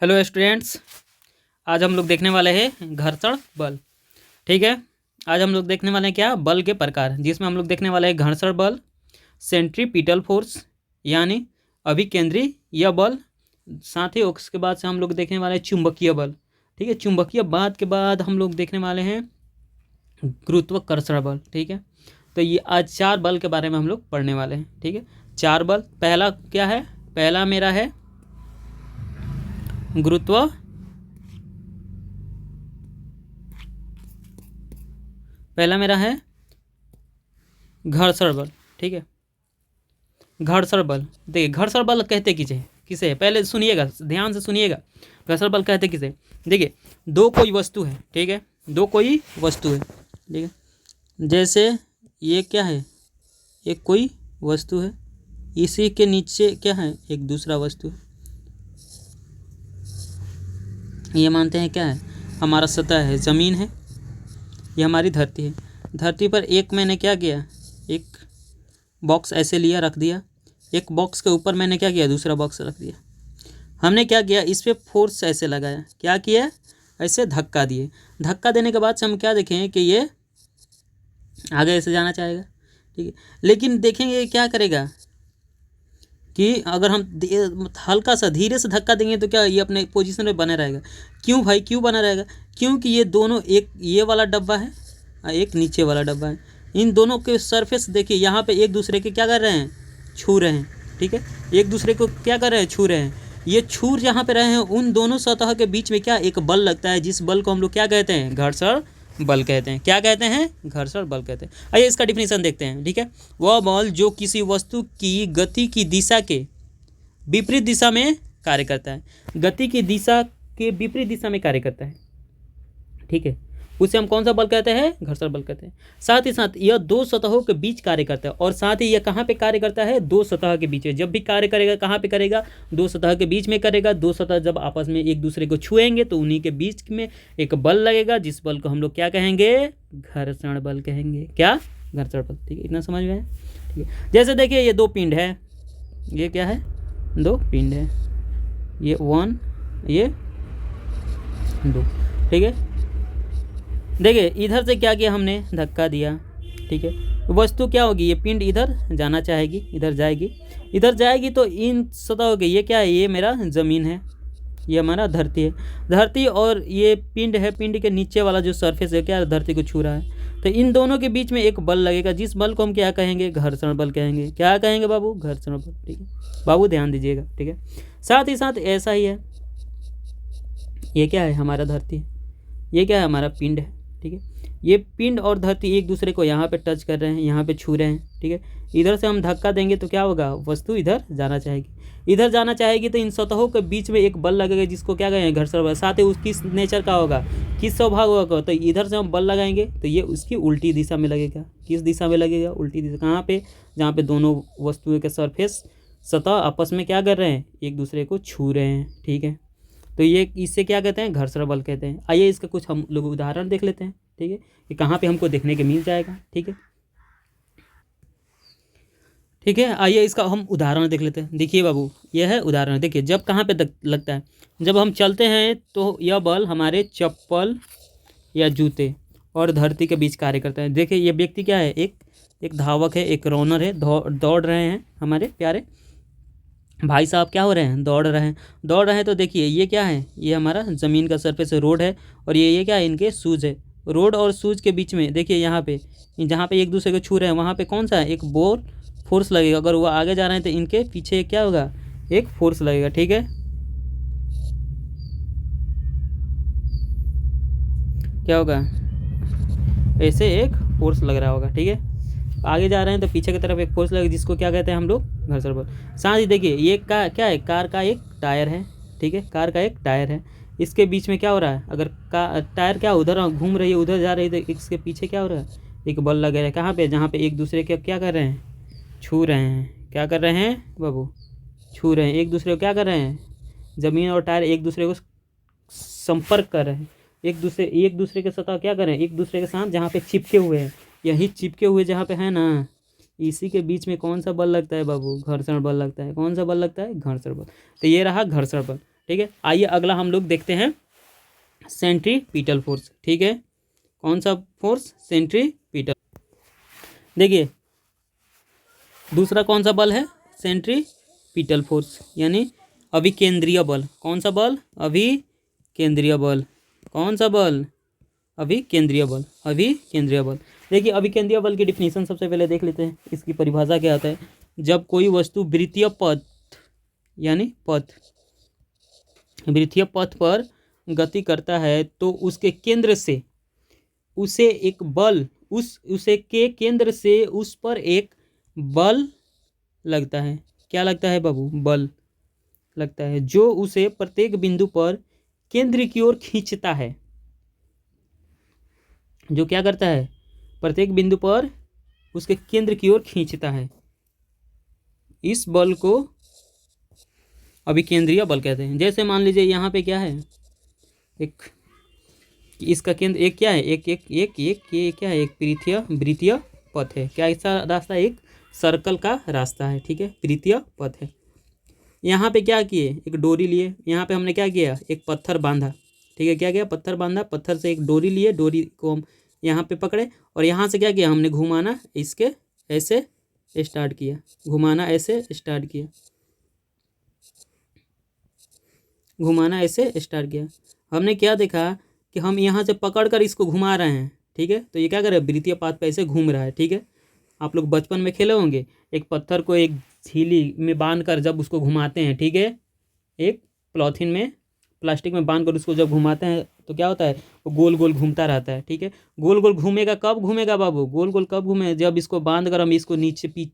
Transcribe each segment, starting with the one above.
Hello students. आज हम लोग देखने वाले हैं घर्षण बल। ठीक है, आज हम लोग देखने वाले हैं क्या, बल के प्रकार, जिसमें हम लोग देखने वाले हैं घर्षण बल, सेंट्रीपिटल फोर्स यानी अभिकेंद्रीय बल, साथ ही उसके बाद से हम लोग देखने वाले हैं चुंबकीय बल। ठीक है, चुंबकीय बाद के बाद हम लोग देखने वाले हैं गुरुत्वाकर्षण बल। ठीक है, तो ये आज 4 बल के बारे में हम लोग पढ़ने वाले हैं। ठीक है, 4 बल। पहला क्या है, पहला मेरा है पहला मेरा है घर्षण बल। ठीक है, घर्षण बल, देखिए घर्षण बल कहते किसे पहले सुनिएगा, ध्यान से सुनिएगा। घर्षण बल कहते किसे, देखिए दो कोई वस्तु है। ठीक है, दो कोई वस्तु है। ठीक है, जैसे ये क्या है, एक कोई वस्तु है, इसी के नीचे क्या है, एक दूसरा वस्तु है। ये मानते हैं क्या है, हमारा सतह है, ज़मीन है, ये हमारी धरती है। धरती पर एक मैंने क्या किया, एक बॉक्स ऐसे लिया, रख दिया। एक बॉक्स के ऊपर मैंने क्या किया, दूसरा बॉक्स रख दिया। हमने क्या किया, इस पर फोर्स ऐसे लगाया, क्या किया, ऐसे धक्का दिए। धक्का देने के बाद से हम क्या देखें कि ये आगे ऐसे जाना चाहेगा। ठीक है, लेकिन देखेंगे क्या करेगा कि अगर हम हल्का सा धीरे से धक्का देंगे तो क्या ये अपने पोजीशन में बना रहेगा। क्यों भाई, क्यों बना रहेगा, क्योंकि ये दोनों, एक ये वाला डब्बा है और एक नीचे वाला डब्बा है। इन दोनों के सरफेस देखिए, यहाँ पे एक दूसरे के क्या कर रहे हैं, छू रहे हैं। ठीक है, एक दूसरे को क्या कर रहे हैं, छू रहे हैं। ये छू जहाँ पे रहे हैं, उन दोनों सतह के बीच में क्या एक बल लगता है, जिस बल को हम लोग क्या कहते हैं, घर्षण बल कहते हैं। क्या कहते हैं, घर्षण बल कहते हैं। आइए इसका डिफिनीशन देखते हैं। ठीक है, वह बल जो किसी वस्तु की गति की दिशा के विपरीत दिशा में कार्य करता है, गति की दिशा के विपरीत दिशा में कार्य करता है। ठीक है, उसे हम कौन सा बल कहते हैं, घर्षण बल कहते हैं। साथ ही साथ यह दो सतहों के बीच कार्य करता है, और साथ ही यह कहाँ पे कार्य करता है, दो सतह के बीच में। जब भी कार्य करेगा कहाँ पे करेगा, दो सतह के बीच में करेगा। दो सतह जब आपस में एक दूसरे को छुएंगे तो उन्हीं के बीच में एक बल लगेगा, जिस बल को हम लोग क्या कहेंगे, घर्षण बल कहेंगे। क्या, घर्षण बल। ठीक है, इतना समझ में है। ठीक है, जैसे देखिए ये दो पिंड है, ये क्या है, दो पिंड है, ये 1 ये 2। ठीक है, देखिए इधर से क्या किया हमने, धक्का दिया। ठीक है, वस्तु क्या होगी, ये पिंड इधर जाना चाहेगी, इधर जाएगी, इधर जाएगी तो इन सतहों के, ये क्या है, ये मेरा ज़मीन है, ये हमारा धरती है। धरती और ये पिंड है, पिंड के नीचे वाला जो सरफेस है क्या, धरती को छू रहा है। तो इन दोनों के बीच में एक बल लगेगा, जिस बल को हम क्या कहेंगे, घर्षण बल कहेंगे। क्या कहेंगे बाबू, घर्षण बल। ठीक है बाबू, ध्यान दीजिएगा। ठीक है, साथ ही साथ ऐसा ही है, ये क्या है, हमारा धरती है, ये क्या है, हमारा पिंड है। ठीक है, ये पिंड और धरती एक दूसरे को यहाँ पे टच कर रहे हैं, यहाँ पे छू रहे हैं। ठीक है, इधर से हम धक्का देंगे तो क्या होगा, वस्तु इधर जाना चाहेगी। इधर जाना चाहेगी तो इन सतहों के बीच में एक बल लगेगा, जिसको क्या कहेंगे, घर्षण बल। साथ ही उसकी नेचर का होगा, किस स्वभाव होगा, तो इधर से हम बल लगाएंगे तो ये उसकी उल्टी दिशा में लगेगा। किस दिशा में लगेगा, उल्टी दिशा। कहाँ पे, जहाँ पे दोनों वस्तुओं के सरफेस, सतह आपस में क्या कर रहे हैं, एक दूसरे को छू रहे हैं। ठीक है, तो ये इससे क्या कहते हैं, घर्षण बल कहते हैं। आइए इसका कुछ हम लोग उदाहरण देख लेते हैं। ठीक है, कि कहाँ पे हमको देखने के मिल जाएगा। ठीक है, ठीक है, आइए इसका हम उदाहरण देख लेते हैं। देखिए बाबू, यह है उदाहरण। देखिए जब कहाँ पे लगता है, जब हम चलते हैं तो यह बल हमारे चप्पल या जूते और धरती के बीच कार्य करता है। देखिए ये व्यक्ति क्या है, एक धावक है, एक रनर है, दौड़ रहे हैं हमारे प्यारे भाई साहब, क्या हो रहे हैं, दौड़ रहे हैं। तो देखिए ये क्या है, ये हमारा ज़मीन का सरफेस रोड है, और ये क्या है, इनके शूज़ है। रोड और शूज़ के बीच में देखिए यहाँ पे, जहाँ पे एक दूसरे को छू रहे हैं, वहाँ पे कौन सा है, एक बॉल फोर्स लगेगा। अगर वो आगे जा रहे हैं तो इनके पीछे क्या होगा, एक फोर्स लगेगा। ठीक है, क्या होगा, ऐसे एक फोर्स लग रहा होगा। ठीक है, आगे जा रहे हैं तो पीछे की तरफ एक फोर्स लगेगा, जिसको क्या कहते हैं हम लोग, घर्षण बल। साथ ही देखिए ये क्या है, कार का एक टायर है। ठीक है, कार का एक टायर है, इसके बीच में क्या हो रहा है, अगर टायर क्या उधर घूम रही है, उधर जा रही है, तो इसके पीछे क्या हो रहा है, एक बल लगा है। कहाँ पे, जहाँ पे एक दूसरे के क्या कर रहे हैं, छू रहे हैं। क्या कर रहे हैं बाबू, छू रहे हैं एक दूसरे को। क्या कर रहे हैं, ज़मीन और टायर एक दूसरे को संपर्क कर रहे हैं, एक दूसरे के सतह क्या कर रहे हैं, एक दूसरे के साथ जहाँ पे चिपके हुए हैं, यही चिपके हुए जहाँ पे है ना, इसी के बीच में कौन सा बल लगता है बाबू, घर्षण बल लगता है। कौन सा बल लगता है, घर्षण बल। तो ये रहा घर्षण बल। ठीक है। आइए अगला हम लोग देखते हैं सेंट्रीपिटल फोर्स। ठीक है, कौन सा फोर्स? सेंट्रीपिटल। देखिए दूसरा कौन सा बल है? सेंट्रीपिटल फोर्स यानी अभिकेंद्रीय बल। कौन सा बल? अभिकेंद्रीय बल। कौन सा बल? अभिकेंद्रीय बल। अभिकेंद्रीय बल। देखिए अभिकेंद्रीय बल की डिफिनीशन सबसे पहले देख लेते हैं। इसकी परिभाषा क्या आता है? जब कोई वस्तु वृत्तीय पथ यानी वृत्तीय पथ पर गति करता है तो उसके केंद्र से उसे एक बल उसे के केंद्र से उस पर एक बल लगता है। क्या लगता है बाबू? बल लगता है, जो उसे प्रत्येक बिंदु पर केंद्र की ओर खींचता है। जो क्या करता है? प्रत्येक बिंदु पर उसके केंद्र की ओर खींचता है। इस बल को अभिकेंद्रीय बल कहते हैं। जैसे मान लीजिए यहाँ पे क्या है, एक इसका केंद्र एक क्या है, एक एक एक एक ये क्या है? एक वृत्तीय पथ है। क्या ऐसा रास्ता? एक सर्कल का रास्ता है। ठीक है, वृत्तीय पथ है। यहाँ पे क्या किए? एक डोरी लिए। यहाँ पे हमने क्या किया? एक पत्थर बांधा। ठीक है, क्या किया? पत्थर बांधा। पत्थर से एक डोरी लिए, डोरी को हम यहाँ पे पकड़े और यहाँ से क्या किया? हमने घुमाना इसके ऐसे स्टार्ट किया, घुमाना ऐसे स्टार्ट किया, घुमाना ऐसे स्टार्ट किया। हमने क्या देखा कि हम यहाँ से पकड़ कर इसको घुमा रहे हैं। ठीक है, तो ये क्या कर रहा है? वृत्तीय पाथ पे ऐसे घूम रहा है। ठीक है, आप लोग बचपन में खेले होंगे, एक पत्थर को एक झीली में बांध कर जब उसको घुमाते हैं, ठीक है, एक पॉलीथीन में प्लास्टिक में बांध कर उसको जब घुमाते हैं तो क्या होता है? वो गोल गोल घूमता रहता है। ठीक है, गोल गोल घूमेगा। कब घूमेगा बाबू? गोल गोल कब घूमे? जब इसको बांध कर हम इसको नीचे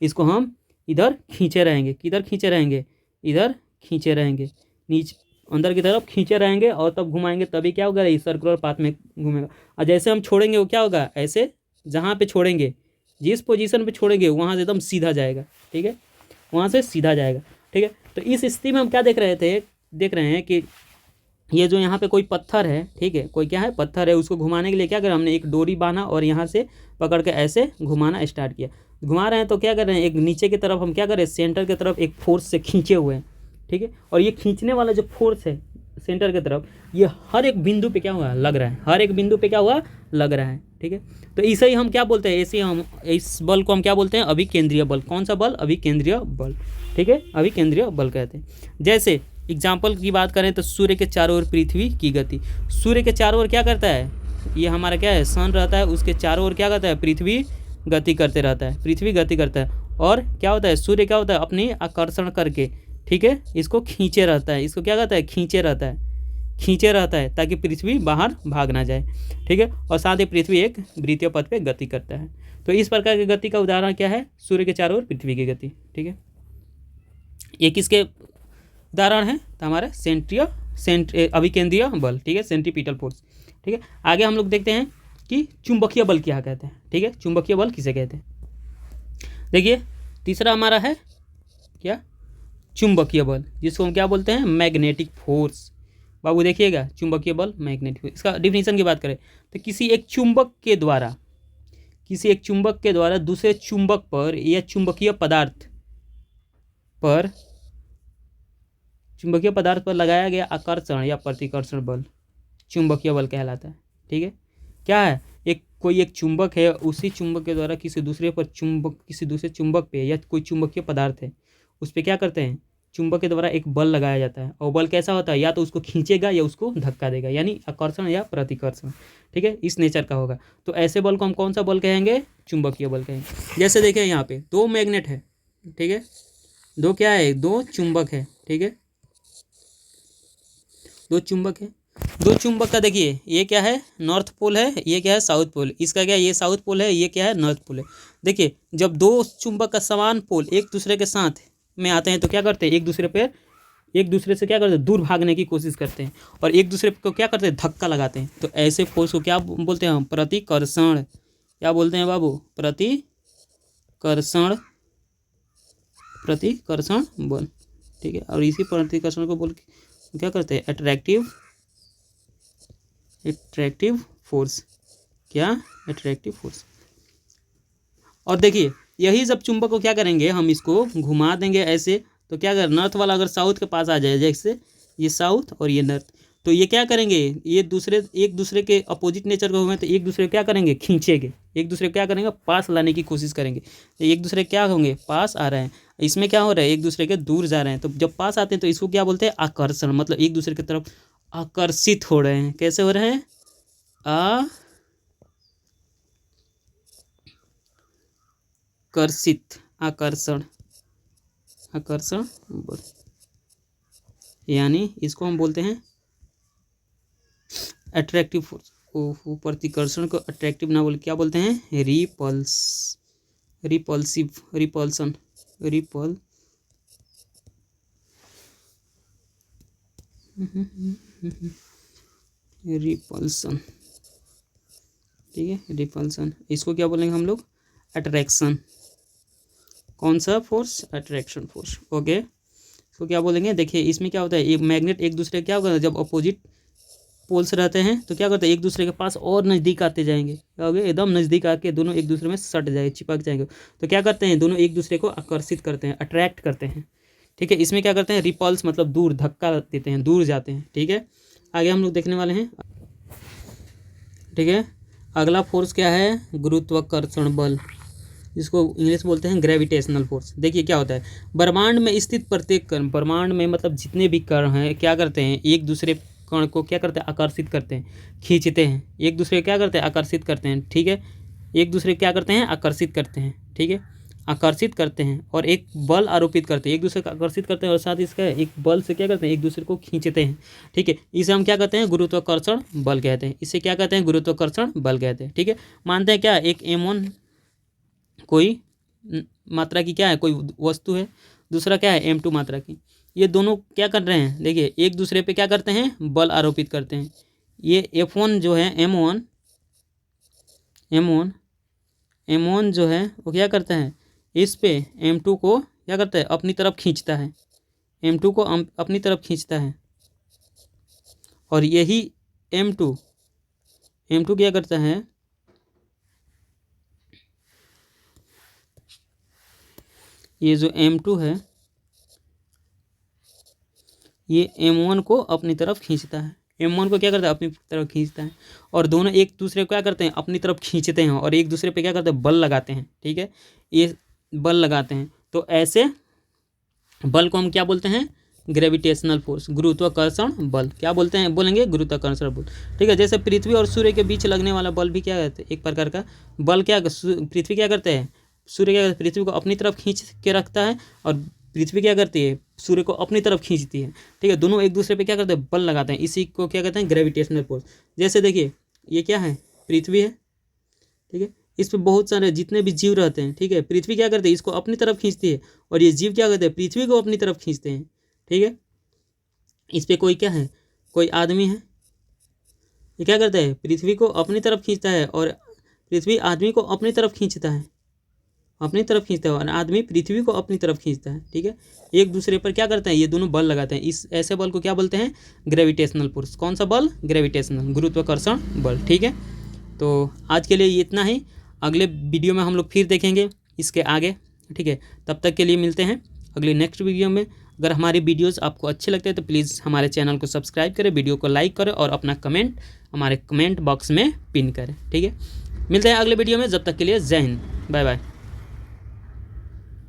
इसको हम इधर खींचे रहेंगे। किधर खींचे रहेंगे? इधर खींचे रहेंगे, नीचे अंदर की तरफ खींचे रहेंगे और तब घुमाएंगे, तभी क्या होगा? इस सर्कुलर पाथ में घूमेगा। और जैसे हम छोड़ेंगे वो क्या होगा? ऐसे जहाँ पे छोड़ेंगे, जिस पोजीशन पे छोड़ेंगे वहाँ से एकदम सीधा जाएगा। ठीक है, वहाँ से सीधा जाएगा। ठीक है, तो इस स्थिति में हम क्या देख रहे हैं कि ये जो यहाँ पे कोई पत्थर है, ठीक है, कोई क्या है? पत्थर है। उसको घुमाने के लिए क्या करें? हमने एक डोरी बांधा और यहाँ से पकड़ के ऐसे घुमाना स्टार्ट किया। घुमा रहे हैं तो क्या कर रहे हैं? एक नीचे की तरफ हम क्या कर रहे हैं? सेंटर की तरफ एक फोर्स से खींचे हुए हैं। ठीक है, और ये खींचने वाला जो फोर्स है सेंटर की तरफ, ये हर एक बिंदु पे क्या हुआ? लग रहा है। हर एक बिंदु पे क्या हुआ? लग रहा है। ठीक है, तो इसे ही हम क्या बोलते हैं? ऐसे हम इस बल को हम क्या बोलते हैं? अभिकेंद्रीय बल। कौन सा बल? अभिकेंद्रीय बल। ठीक है, अभिकेंद्रीय बल कहते हैं। जैसे एग्जाम्पल की बात करें तो सूर्य के चारों ओर पृथ्वी की गति। सूर्य के चारों ओर क्या करता है? ये हमारा क्या है? सन रहता है, उसके चारों ओर क्या करता है? पृथ्वी गति करते रहता है। पृथ्वी गति करता है और क्या होता है? सूर्य क्या होता है? अपनी आकर्षण करके, ठीक है, इसको खींचे रहता है। इसको क्या कहता है? खींचे रहता है, खींचे रहता है ताकि पृथ्वी बाहर भाग ना जाए। ठीक है, और साथ ही पृथ्वी एक वृत्तीय पथ पे गति करता है। तो इस प्रकार की गति का उदाहरण क्या है? सूर्य के चारों ओर पृथ्वी की गति। ठीक है, ये किसके उदाहरण है? तो हमारे अभिकेंद्रीय बल। ठीक है, सेंट्रीपिटल फोर्स। ठीक है, आगे हम लोग देखते हैं कि चुंबकीय बल क्या कहते हैं। ठीक है, चुंबकीय बल किसे कहते हैं? देखिए तीसरा हमारा है क्या? चुंबकीय बल, जिसको हम क्या बोलते हैं? Magnetic force. बाबू देखिएगा, चुंबकीय बल, मैग्नेटिक फोर्स। इसका डिफिनीशन की बात करें तो किसी एक चुंबक के द्वारा दूसरे चुंबक पर या चुंबकीय पदार्थ पर लगाया गया आकर्षण या प्रतिकर्षण बल चुंबकीय बल कहलाता है। ठीक है, क्या है? कोई एक चुंबक है, उसी चुंबक के द्वारा किसी दूसरे चुंबक पे या कोई चुंबकीय पदार्थ है, उस पर क्या करते हैं? चुंबक के द्वारा एक बल लगाया जाता है और बल कैसा होता है? या तो उसको खींचेगा या उसको धक्का देगा, यानी आकर्षण या प्रतिकर्षण। ठीक है, इस नेचर का होगा। तो ऐसे बल को हम कौन सा बल कहेंगे? चुंबकीय बल कहेंगे। जैसे देखिए यहाँ पे दो मैग्नेट है, ठीक है, दो क्या है? दो चुंबक है। ठीक है, दो चुंबक है। दो चुंबक का देखिए, ये क्या है? नॉर्थ पोल है, ये क्या है? South Pole. इसका क्या है? ये साउथ पोल है, ये क्या है? नॉर्थ पोल है। देखिए जब दो चुंबक का समान पोल एक दूसरे के साथ में आते हैं तो क्या करते हैं? एक दूसरे से क्या करते हैं? दूर भागने की कोशिश करते हैं और एक दूसरे को क्या करते हैं? धक्का लगाते हैं। तो ऐसे फोर्स को क्या बोलते हैं हम? प्रतिकर्षण। क्या बोलते हैं बाबू? प्रतिकर्षण बल। ठीक है, और इसी प्रतिकर्षण को बोल क्या करते हैं? Attractive force. क्या? Attractive force. और देखिए यही जब चुंबक को क्या करेंगे? हम इसको घुमा देंगे ऐसे, तो क्या कर, नॉर्थ वाला अगर साउथ के पास आ जाए, जैसे ये साउथ और ये नॉर्थ, तो ये क्या करेंगे, ये एक दूसरे के अपोजिट नेचर के होंगे, तो एक दूसरे को क्या करेंगे, खींचेंगे, एक दूसरे को क्या करेंगे, पास लाने की कोशिश करेंगे। तो एक दूसरे क्या होंगे, पास आ रहे हैं। इसमें क्या हो रहा है, एक दूसरे के दूर जा रहे हैं। तो जब पास आते हैं तो इसको क्या बोलते हैं, आकर्षण, मतलब एक दूसरे की तरफ आकर्षित हो रहे हैं। कैसे हो रहे हैं, आकर्षित, आकर्षण, आकर्षण यानी इसको हम बोलते हैं अट्रैक्टिव फोर्स। प्रतिकर्षण को अट्रैक्टिव ना बोल क्या बोलते हैं, रिपल्सिव, रिपल्सन, रिपल्सन, ठीक है, रिपल्सन। इसको क्या बोलेंगे हम लोग, अट्रैक्शन। कौन सा फोर्स, अट्रैक्शन फोर्स। ओके, इसको क्या बोलेंगे, देखिए इसमें क्या होता है, एक मैग्नेट एक दूसरे क्या होगा, जब अपोजिट पोल्स रहते हैं तो क्या करते हैं, एक दूसरे के पास और नज़दीक आते जाएंगे। क्या हो गया, एकदम नज़दीक आके दोनों एक दूसरे में सट जाएंगे, चिपक जाएंगे। तो क्या करते हैं, दोनों एक दूसरे को आकर्षित करते हैं, अट्रैक्ट करते हैं। ठीक है, इसमें क्या करते हैं, रिपल्स मतलब दूर, धक्का देते हैं, दूर जाते हैं। ठीक है, आगे हम लोग देखने वाले हैं। ठीक है, अगला फोर्स क्या है, गुरुत्वाकर्षण बल, जिसको इंग्लिश बोलते हैं ग्रेविटेशनल फोर्स। देखिए क्या होता है, ब्रह्मांड में स्थित प्रत्येक कण, ब्रह्मांड में मतलब जितने भी कण हैं क्या करते हैं, एक दूसरे कण को क्या करते हैं, आकर्षित करते हैं, खींचते हैं, एक दूसरे क्या करते हैं, आकर्षित करते हैं। ठीक है, एक दूसरे क्या करते हैं, आकर्षित करते हैं। ठीक है, आकर्षित करते हैं और एक बल आरोपित करते हैं, एक दूसरे को आकर्षित करते हैं और साथ ही इसका एक बल से क्या करते हैं, एक दूसरे को खींचते हैं। ठीक है, इसे हम क्या कहते हैं, गुरुत्वाकर्षण बल कहते हैं। इसे क्या कहते हैं, गुरुत्वाकर्षण बल कहते हैं। ठीक है, मानते हैं क्या, एक m1 कोई मात्रा की क्या है, कोई वस्तु है, दूसरा क्या है m2 मात्रा की। ये दोनों क्या कर रहे हैं, देखिए एक दूसरे पे क्या करते हैं, बल आरोपित करते हैं। ये F1 जो है, M1 जो है वो क्या करता है, इस पे M2 को क्या करता है, अपनी तरफ खींचता है, M2 को अपनी तरफ खींचता है। और यही M2 क्या करता है, ये जो M2 है ये M1 को अपनी तरफ खींचता है, M1 को क्या करता है, अपनी तरफ खींचता है। और दोनों एक दूसरे को क्या करते हैं, अपनी तरफ खींचते हैं और एक दूसरे पे क्या करते हैं, बल लगाते हैं। ठीक है, ये बल लगाते हैं। तो ऐसे बल को हम क्या बोलते हैं, ग्रेविटेशनल फोर्स, गुरुत्वाकर्षण बल। क्या बोलते हैं, बोलेंगे गुरुत्वाकर्षण बल। ठीक है, जैसे पृथ्वी और सूर्य के बीच लगने वाला बल भी क्या कहते हैं, एक प्रकार का बल। क्या पृथ्वी क्या करते हैं, सूर्य क्या करते हैं, पृथ्वी को अपनी तरफ खींच के रखता है और पृथ्वी क्या करती है, सूर्य को अपनी तरफ खींचती है। ठीक है, दोनों एक दूसरे पे क्या करते हैं, बल लगाते हैं। इसी को क्या कहते हैं, ग्रेविटेशनल फोर्स। जैसे देखिए ये क्या है, पृथ्वी है। ठीक है, इस पर बहुत सारे जितने भी जीव रहते हैं। ठीक है, पृथ्वी क्या करते हैं, इसको अपनी तरफ खींचती है और ये जीव क्या करते हैं, पृथ्वी को अपनी तरफ खींचते हैं। ठीक है, इस पर कोई क्या है, कोई आदमी है, ये क्या करता है, पृथ्वी को अपनी तरफ खींचता है और पृथ्वी आदमी को अपनी तरफ खींचता है, अपनी तरफ खींचता है और आदमी पृथ्वी को अपनी तरफ खींचता है। ठीक है, एक दूसरे पर क्या करते हैं, ये दोनों बल लगाते हैं। इस ऐसे बल को क्या बोलते हैं, ग्रेविटेशनल फोर्स। कौन सा बल, ग्रेविटेशनल, गुरुत्वाकर्षण बल। ठीक है, तो आज के लिए ये इतना ही। अगले वीडियो में हम लोग फिर देखेंगे इसके आगे। ठीक है, तब तक के लिए मिलते हैं अगले नेक्स्ट वीडियो में। अगर हमारे वीडियोस आपको अच्छे लगते हैं तो प्लीज़ हमारे चैनल को सब्सक्राइब करें, वीडियो को लाइक करें और अपना कमेंट हमारे कमेंट बॉक्स में पिन करें। ठीक है, मिलते हैं अगले वीडियो में, जब तक के लिए जय हिंद, बाय बाय।